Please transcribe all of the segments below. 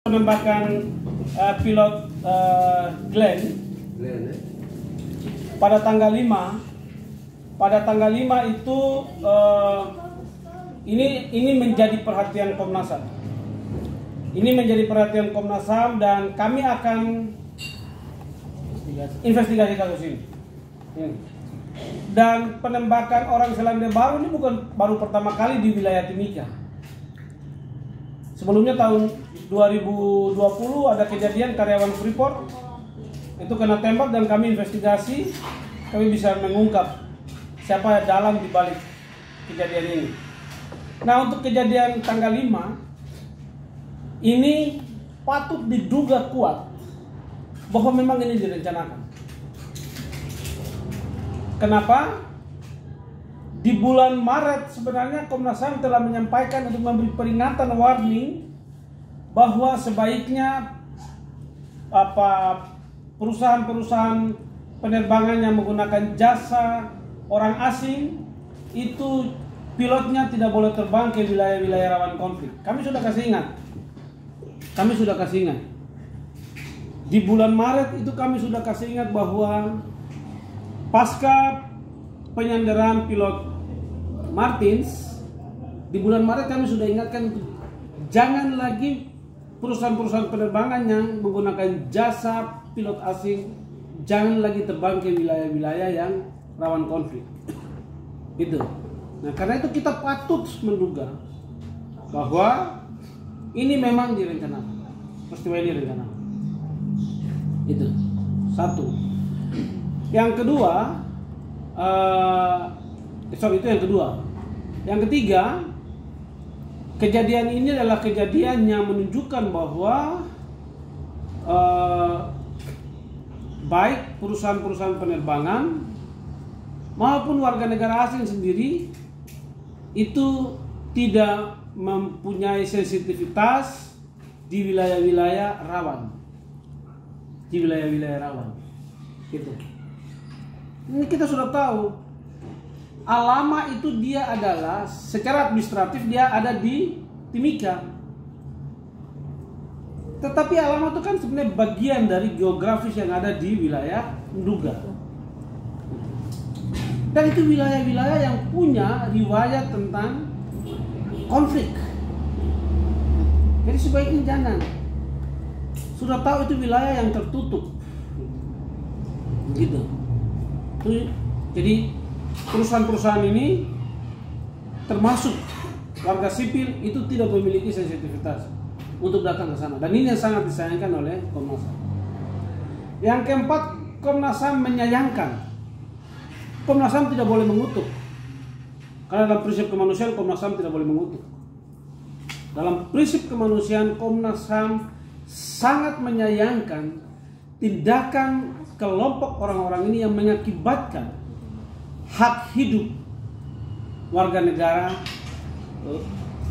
Penembakan pilot Glenn pada tanggal 5 itu ini menjadi perhatian Komnas HAM. Ini menjadi perhatian Komnas HAM dan kami akan investigasi kasus ini. Dan penembakan orang Selandia Baru ini bukan baru pertama kali di wilayah Timika. Sebelumnya tahun 2020 ada kejadian karyawan Freeport itu kena tembak dan kami investigasi, kami bisa mengungkap siapa dalang di balik kejadian ini. Nah, untuk kejadian tanggal 5 ini patut diduga kuat bahwa memang ini direncanakan. Kenapa? Di bulan Maret sebenarnya Komnas HAM telah menyampaikan untuk memberi peringatan warning bahwa sebaiknya perusahaan-perusahaan penerbangan yang menggunakan jasa orang asing itu pilotnya tidak boleh terbang ke wilayah-wilayah rawan konflik. Kami sudah kasih ingat. Di bulan Maret itu kami sudah kasih ingat bahwa pasca penyanderaan pilot Martins, di bulan Maret kami sudah ingatkan jangan lagi perusahaan-perusahaan penerbangan yang menggunakan jasa pilot asing jangan lagi terbang ke wilayah-wilayah yang rawan konflik. Itu. Nah, karena itu kita patut menduga bahwa ini memang direncanakan. Peristiwa ini direncanakan. Itu. Satu. Yang kedua, itu yang kedua. Yang ketiga, kejadian ini adalah kejadian yang menunjukkan bahwa baik perusahaan-perusahaan penerbangan maupun warga negara asing sendiri itu tidak mempunyai sensitivitas di wilayah-wilayah rawan. Gitu. Ini kita sudah tahu. Alama itu dia adalah secara administratif dia ada di Timika. Tetapi Alama itu kan sebenarnya bagian dari geografis yang ada di wilayah Nduga. Dan itu wilayah-wilayah yang punya riwayat tentang konflik. Jadi sebaiknya jangan. Sudah tahu itu wilayah yang tertutup. Gitu. Jadi perusahaan-perusahaan ini termasuk warga sipil itu tidak memiliki sensitivitas untuk datang ke sana. Dan ini yang sangat disayangkan oleh Komnas HAM. Yang keempat, Komnas HAM menyayangkan. Komnas HAM tidak boleh mengutuk. Karena dalam prinsip kemanusiaan Komnas HAM tidak boleh mengutuk. Dalam prinsip kemanusiaan Komnas HAM sangat menyayangkan tindakan kelompok orang-orang ini yang mengakibatkan hak hidup warga negara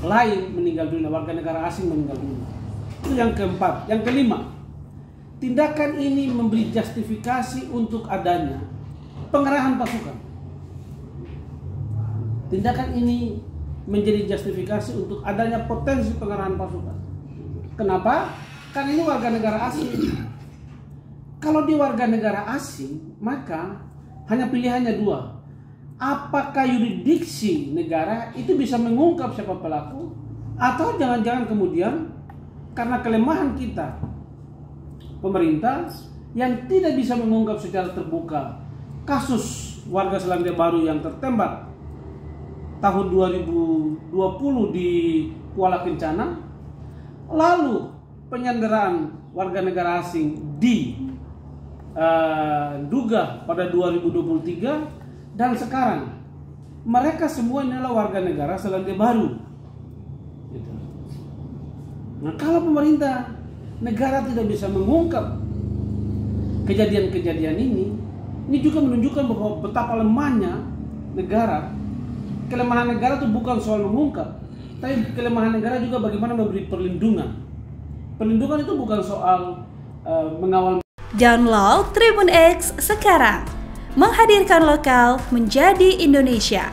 lain meninggal dunia, warga negara asing meninggal dunia. Itu yang keempat. Yang kelima, tindakan ini memberi justifikasi untuk adanya pengerahan pasukan. Tindakan ini menjadi justifikasi untuk adanya potensi pengerahan pasukan. Kenapa? Karena ini warga negara asing. Kalau di warga negara asing, maka hanya pilihannya dua. Apakah yurisdiksi negara itu bisa mengungkap siapa pelaku, atau jangan-jangan kemudian karena kelemahan kita pemerintah yang tidak bisa mengungkap secara terbuka kasus warga Selandia Baru yang tertembak tahun 2020 di Kuala Kencana, lalu penyanderaan warga negara asing di Nduga pada 2023, dan sekarang mereka semua adalah warga negara Selandia Baru. Gitu. Nah, kalau pemerintah negara tidak bisa mengungkap kejadian-kejadian ini juga menunjukkan bahwa betapa lemahnya negara. Kelemahan negara itu bukan soal mengungkap, tapi kelemahan negara juga bagaimana memberi perlindungan. Perlindungan itu bukan soal mengawal. Download Tribun X sekarang, menghadirkan lokal menjadi Indonesia.